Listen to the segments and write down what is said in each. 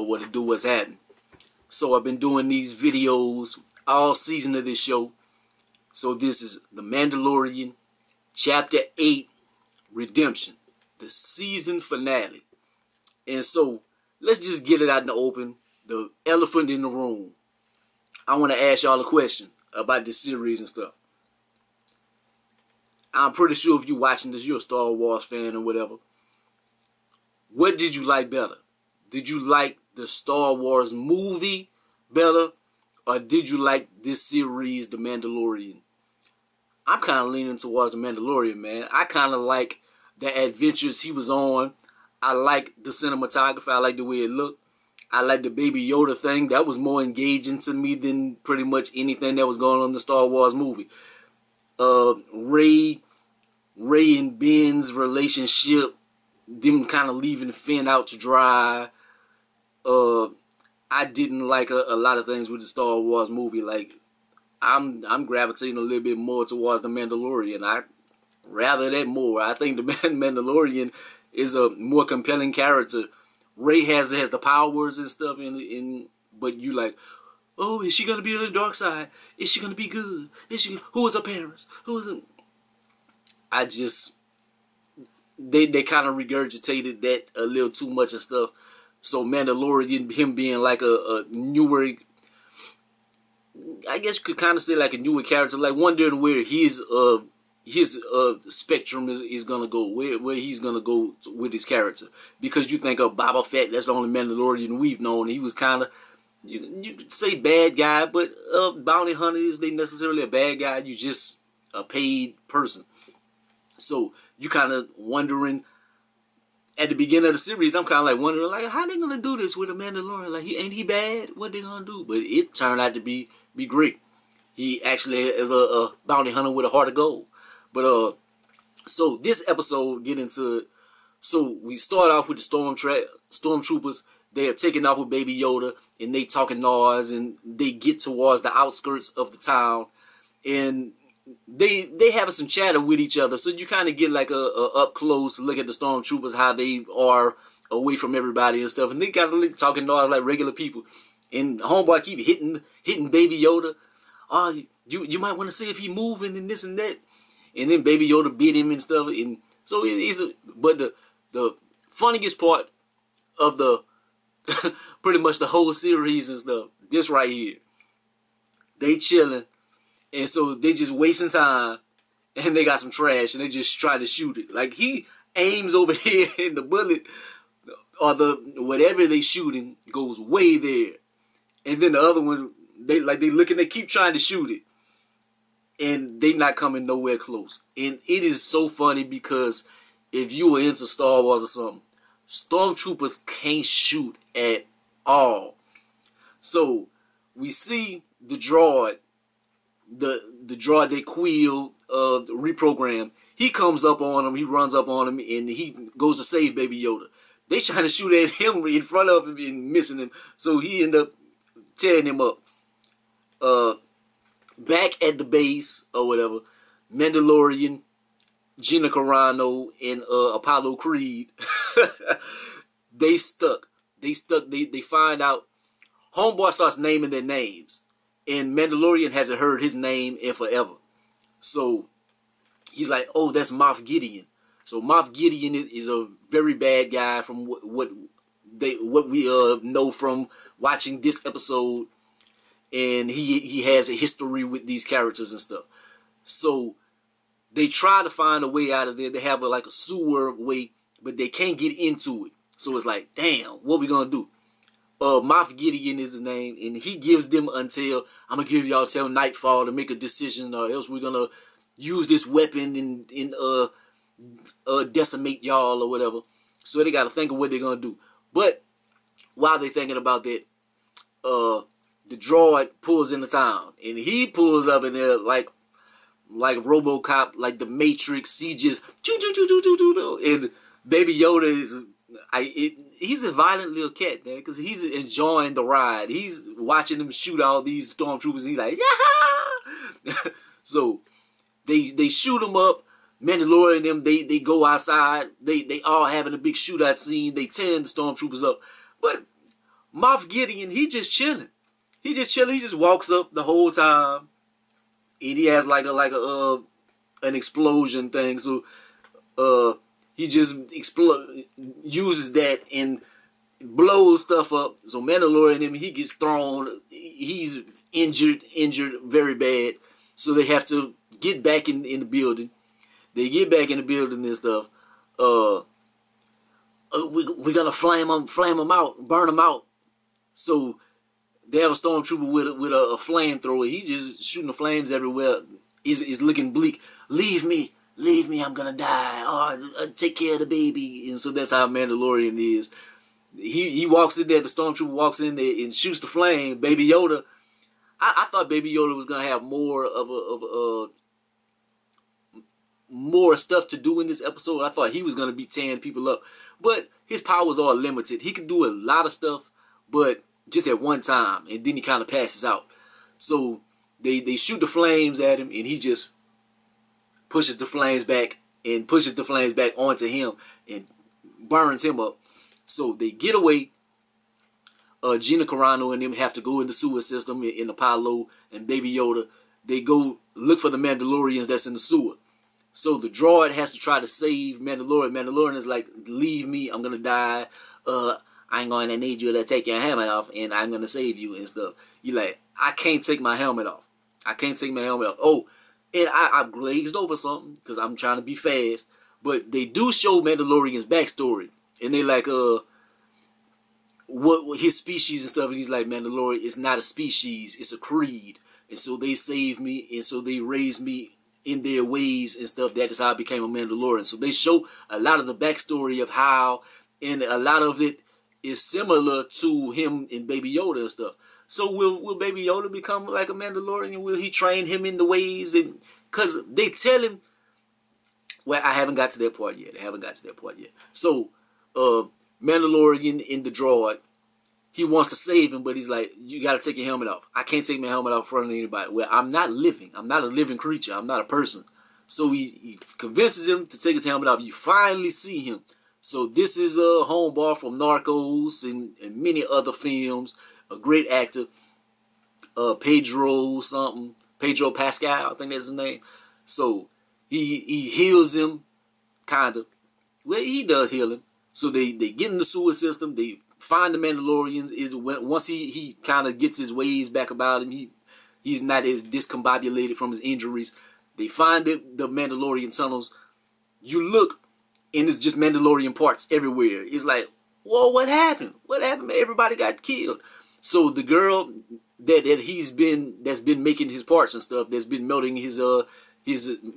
what to do, what's happening. So I've been doing these videos all season of this show. So this is The Mandalorian, Chapter 8, Redemption, the season finale. And so let's just get it out in the open, the elephant in the room. I want to ask y'all a question about this series and stuff. I'm pretty sure if you're watching this, you're a Star Wars fan or whatever. What did you like better? Did you like the Star Wars movie better? Or did you like this series, The Mandalorian? I'm kind of leaning towards The Mandalorian, man. I kind of like the adventures he was on. I like the cinematography. I like the way it looked. I like the Baby Yoda thing. That was more engaging to me than pretty much anything that was going on in the Star Wars movie. Rey and Ben's relationship, them kind of leaving Finn out to dry. I didn't like a lot of things with the Star Wars movie. Like, I'm gravitating a little bit more towards the Mandalorian. I rather that more. I think the Mandalorian is a more compelling character. Rey has the powers and stuff, but you like, oh, is she gonna be on the dark side? Is she gonna be good? Who is her parents? Who is it? They kind of regurgitated that a little too much and stuff. So Mandalorian, him being like a newer, I guess you could kind of say like a newer character, like wondering where his spectrum is gonna go, where he's gonna go with his character. Because you think of Boba Fett, that's the only Mandalorian we've known. He was kind of, you could say bad guy, but bounty hunter, is they necessarily a bad guy? You just a paid person. So you kind of wondering at the beginning of the series. I'm kind of like wondering, like, how they gonna do this with a Mandalorian? Like, ain't he bad? What they gonna do? But it turned out to be great. He actually is a bounty hunter with a heart of gold. But so this episode get into, so we start off with the stormtroopers. They are taking off with Baby Yoda, and they talking noise, and they get towards the outskirts of the town, and they having some chatter with each other. So you kind of get like a up close look at the stormtroopers, how they are away from everybody and stuff, and they got really talking noise like regular people. And homeboy keep hitting Baby Yoda. Oh, you might want to see if he moving and this and that. And then Baby Yoda beat him and stuff. And so but the funniest part of the pretty much the whole series and stuff, this right here. They chilling, and so they just wasting time, and they got some trash, and they just try to shoot it. Like, he aims over here, and the bullet or whatever they shooting goes way there. And then the other one, they looking, they keep trying to shoot it, and they not coming nowhere close. And it is so funny because if you were into Star Wars or something, stormtroopers can't shoot at all. So we see the droid, the droid they Quill reprogrammed. He comes up on him, he runs up on him, and he goes to save Baby Yoda. They trying to shoot at him in front of him and missing him, so he end up tearing him up. Back at the base or whatever, Mandalorian, Gina Carano, and Apollo Creed, they stuck. They find out. Homeboy starts naming their names, and Mandalorian hasn't heard his name in forever. So he's like, "Oh, that's Moff Gideon." So Moff Gideon is a very bad guy from what we know from watching this episode. And he has a history with these characters and stuff. So they try to find a way out of there. They have like a sewer way, but they can't get into it. So it's like, damn, what we gonna do? Moff Gideon is his name, and he gives them until, I'm gonna give y'all till nightfall to make a decision, or else we're gonna use this weapon and decimate y'all or whatever. So they gotta think of what they're gonna do. But while they're thinking about that, the droid pulls into town, and he pulls up in there like RoboCop, like the Matrix. He just and Baby Yoda he's a violent little cat, man, because he's enjoying the ride. He's watching them shoot all these stormtroopers. And he's like, yeah. So they shoot him up. Mandalorian and them, they go outside. They all having a big shootout scene. They tearing the stormtroopers up, but Moff Gideon, he just chilling. He just chilling. He just walks up the whole time, and he has like a an explosion thing. So he just uses that and blows stuff up. So Mandalorian, him, he gets thrown. He's injured very bad. So they have to get back in the building. They get back in the building and stuff. We're gonna flame them out, burn them out. So they have a stormtrooper with a flamethrower. He's just shooting the flames everywhere. He's looking bleak. Leave me, I'm gonna die. Oh, take care of the baby. And so that's how Mandalorian is. He walks in there. The stormtrooper walks in there and shoots the flame. Baby Yoda. I thought Baby Yoda was gonna have more stuff to do in this episode. I thought he was gonna be tearing people up, but his powers are limited. He can do a lot of stuff, but just at one time, and then he kind of passes out. So they shoot the flames at him, and he just pushes the flames back onto him and burns him up. So they get away. Gina Carano and them have to go in the sewer system in Apollo, and Baby Yoda, they go look for the Mandalorians that's in the sewer. So the droid has to try to save Mandalorian. Mandalorian is like, leave me, I'm gonna die. I'm going to need you to take your helmet off, and I'm gonna save you and stuff. You like, I can't take my helmet off. Oh, and I glazed over something because I'm trying to be fast. But they do show Mandalorian's backstory, and they like what his species and stuff. And he's like, Mandalorian is not a species, it's a creed. And so they saved me, and so they raised me in their ways and stuff. That is how I became a Mandalorian. So they show a lot of the backstory of how, and a lot of it is similar to him and Baby Yoda and stuff. So will Baby Yoda become like a Mandalorian? Will he train him in the ways? And because they tell him, well, I haven't got to that part yet. So Mandalorian in the droid, he wants to save him, but he's like, you got to take your helmet off. I can't take my helmet off in front of anybody. Well, I'm not living. I'm not a living creature. I'm not a person. So he convinces him to take his helmet off. You finally see him. So this is a homeboy from Narcos and many other films. A great actor, Pedro Pascal, I think that's his name. So he heals him, kind of. Well, he does heal him. So they get in the sewer system. They find the Mandalorians. Once he kind of gets his ways back about him, he's not as discombobulated from his injuries. They find the Mandalorian tunnels. You look, and it's just Mandalorian parts everywhere. It's like, whoa, what happened? What happened? Everybody got killed. So the girl that's been making his parts and stuff, that's been melting his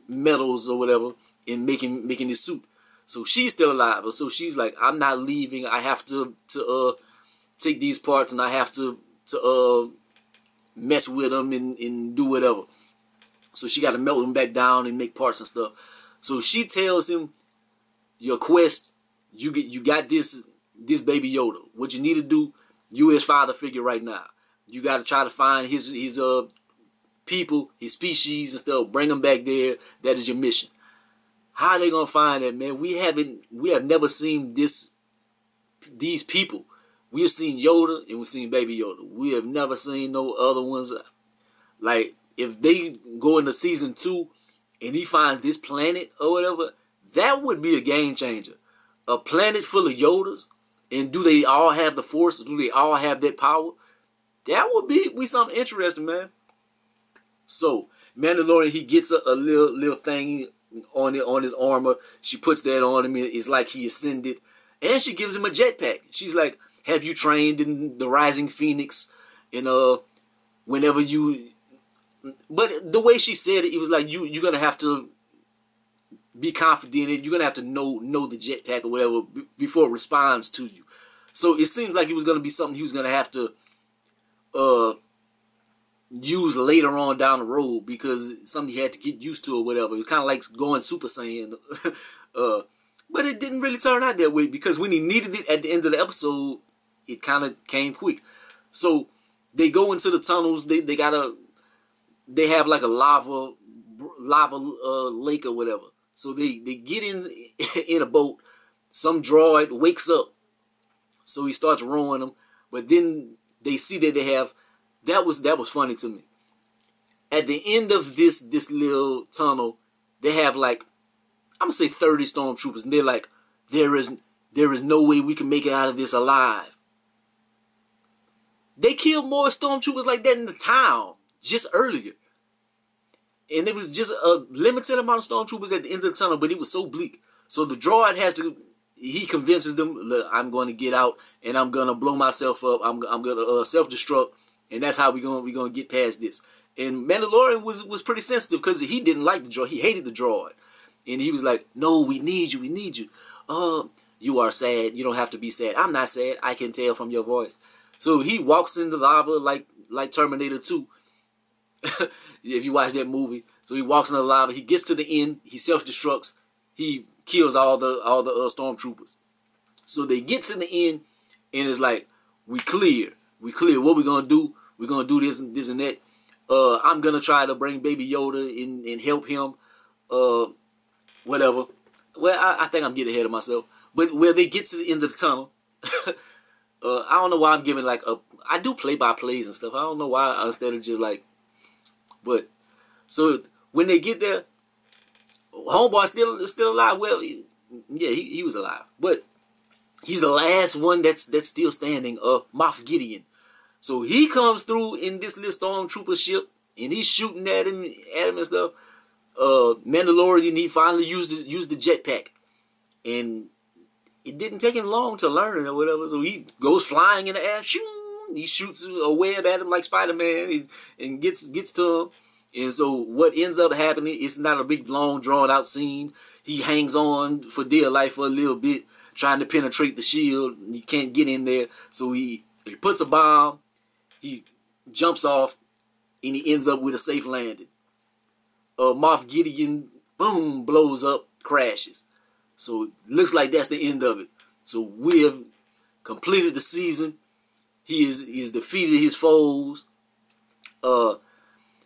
metals or whatever and making his suit. So she's still alive. So she's like, I'm not leaving. I have to take these parts, and I have to mess with them and do whatever. So she got to melt them back down and make parts and stuff. So she tells him, your quest, you got this Baby Yoda. What you need to do, you his father figure right now. You got to try to find his people, his species and stuff. Bring them back there. That is your mission. How are they gonna find that, man? We have never seen these people. We have seen Yoda and we've seen Baby Yoda. We have never seen no other ones. Like, if they go into season 2 and he finds this planet or whatever, that would be a game changer. A planet full of Yodas, and do they all have the Force? Do they all have that power? That would be something interesting, man. So Mandalorian, he gets a little thing on his armor. She puts that on him. It's like he ascended, and she gives him a jetpack. She's like, "Have you trained in the Rising Phoenix?" And whenever you, but the way she said it, it was like you're gonna have to be confident in it. You're gonna have to know the jetpack or whatever before it responds to you. So it seems like it was gonna be something he was gonna have to use later on down the road, because it's something he had to get used to or whatever. It was kind of like going Super Saiyan. But it didn't really turn out that way, because when he needed it at the end of the episode, it kind of came quick. So they go into the tunnels. They have like a lava lake or whatever. So they get in a boat. Some droid wakes up. So he starts rowing them. But then they see that they have, that was funny to me. At the end of this little tunnel, they have like, I'm gonna say 30 stormtroopers, and they're like, there is no way we can make it out of this alive. They killed more stormtroopers like that in the town just earlier. And it was just a limited amount of stormtroopers at the end of the tunnel, but it was so bleak. So the droid he convinces them, look, I'm going to get out and I'm going to blow myself up. I'm going to self-destruct, and that's how we're going to get past this. And Mandalorian was pretty sensitive because he didn't like the droid. He hated the droid. And he was like, no, we need you. We need you. You are sad. You don't have to be sad. I'm not sad. I can tell from your voice. So he walks in the lava like Terminator 2. If you watch that movie. So he walks in the lava. He gets to the end. He self-destructs. He kills all the stormtroopers. So they get to the end, and it's like, we clear. We clear. What we gonna do? We're gonna do this and that. I'm gonna try to bring Baby Yoda in and help him. Whatever. Well, I think I'm getting ahead of myself. But where they get to the end of the tunnel, I don't know why I'm giving like I do play-by-plays and stuff. I don't know why instead of just like, but so when they get there, homeboy still alive. Well, yeah, he was alive, but he's the last one that's still standing. Moff Gideon. So he comes through in this little stormtrooper ship, and he's shooting at him and stuff. Mandalorian, he finally used the jetpack, and it didn't take him long to learn it or whatever. So he goes flying in the air, he shoots a web at him like Spider-Man, and gets to him. And so what ends up happening, it's not a big long drawn out scene. He hangs on for dear life for a little bit, trying to penetrate the shield. He can't get in there, so he puts a bomb. He jumps off, and he ends up with a safe landing. Moff Gideon, boom, blows up, crashes. So it looks like that's the end of it. So we have completed the season. He is defeated his foes.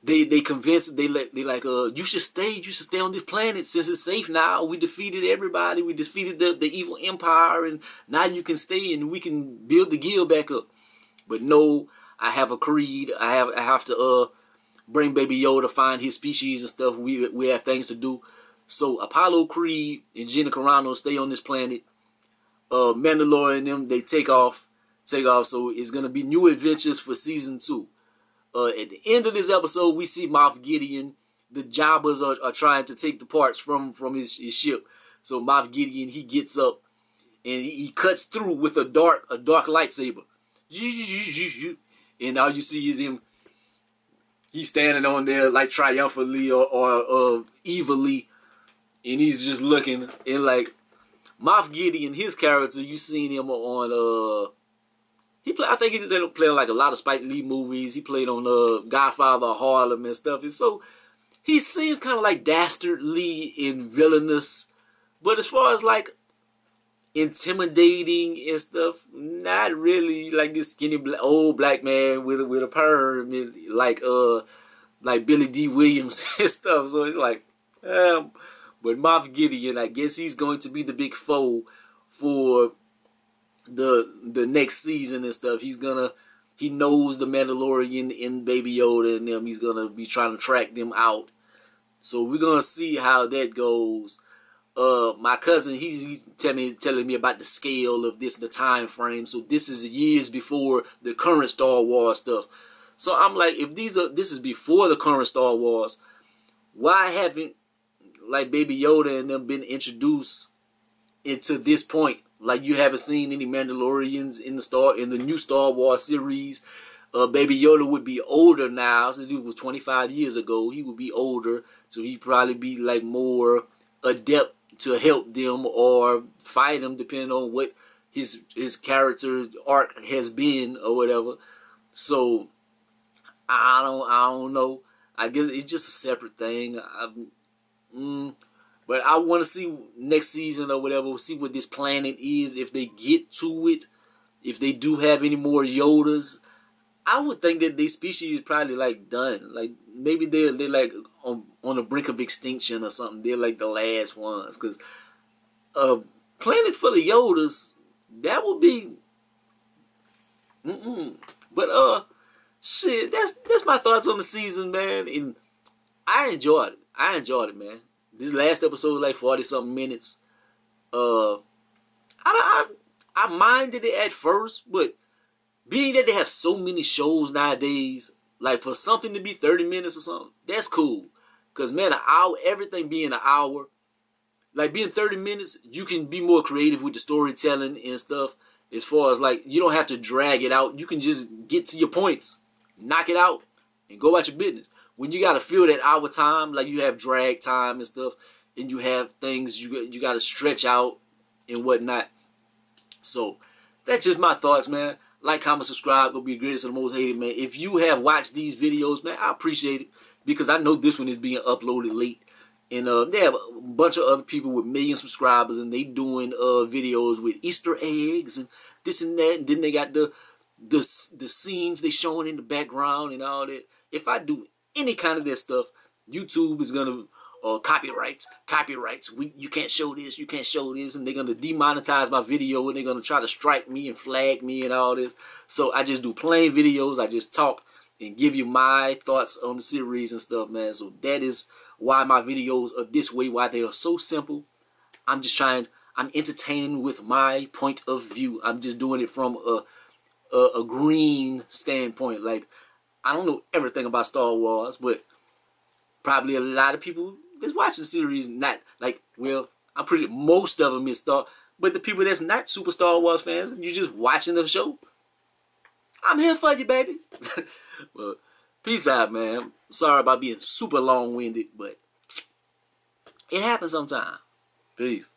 They convince, they like, you should stay on this planet since it's safe now. We defeated everybody. We defeated the evil empire, and now you can stay and we can build the guild back up. But no, I have a creed. I have to bring Baby Yoda, find his species and stuff. We have things to do. So Apollo Creed and Gina Carano stay on this planet. Mandalorian and them, they take off. So it's gonna be new adventures for season 2. At the end of this episode, we see Moff Gideon. The Jabbas are trying to take the parts from his ship. So Moff Gideon, he gets up and he cuts through with a dark lightsaber. And all you see is him. He's standing on there like triumphantly or evilly, and he's just looking. And like Moff Gideon, his character, you seen him on I think he did play on like a lot of Spike Lee movies. He played on Godfather, Harlem, and stuff. And so he seems kind of like dastardly and villainous, but as far as like intimidating and stuff, not really. Like this skinny old black man with a perm, like Billy D. Williams and stuff. So it's like, but Moff Gideon, I guess he's going to be the big foe for the next season and stuff. He knows the Mandalorian and Baby Yoda and them. He's gonna be trying to track them out. So we're gonna see how that goes. My cousin, he's telling me about the scale of this, the time frame. So this is years before the current Star Wars stuff. So I'm like, if this is before the current Star Wars, why haven't like Baby Yoda and them been introduced into this point? Like you haven't seen any Mandalorians in the new Star Wars series. Baby Yoda would be older now. Since it was 25 years ago, he would be older, so he'd probably be like more adept to help them or fight them, depending on what his character arc has been or whatever. So I don't know. I guess it's just a separate thing. But I want to see next season or whatever, see what this planet is, if they get to it, if they do have any more Yodas. I would think that their species is probably like done. Like maybe they're like on the brink of extinction or something. They're like the last ones. Because a planet full of Yodas, that would be... But shit, that's my thoughts on the season, man. And I enjoyed it. I enjoyed it, man. This last episode was like 40-something minutes. I minded it at first, but being that they have so many shows nowadays, like for something to be 30 minutes or something, that's cool. Cause man, an hour, everything being an hour, like being 30 minutes, you can be more creative with the storytelling and stuff. As far as like, you don't have to drag it out. You can just get to your points, knock it out, and go about your business. When you gotta fill that hour time, like you have drag time and stuff, and you have things you gotta stretch out and whatnot. So that's just my thoughts, man. Like, comment, subscribe. Go be the greatest and the most hated, man. If you have watched these videos, man, I appreciate it because I know this one is being uploaded late. And they have a bunch of other people with million subscribers, and they doing videos with Easter eggs and this and that. And then they got the scenes they showing in the background and all that. If I do any kind of that stuff, YouTube is gonna copyrights. You can't show this, you can't show this, and they're gonna demonetize my video, and they're gonna try to strike me and flag me and all this. So I just do plain videos. I just talk and give you my thoughts on the series and stuff, man. So that is why my videos are this way, why they are so simple. I'm entertaining with my point of view. I'm just doing it from a green standpoint. Like, I don't know everything about Star Wars, but probably a lot of people that's watching the series not like, well, most of them is but the people that's not super Star Wars fans, you just watching the show, I'm here for you, baby. Well, peace out, man. Sorry about being super long-winded, but it happens sometime. Peace.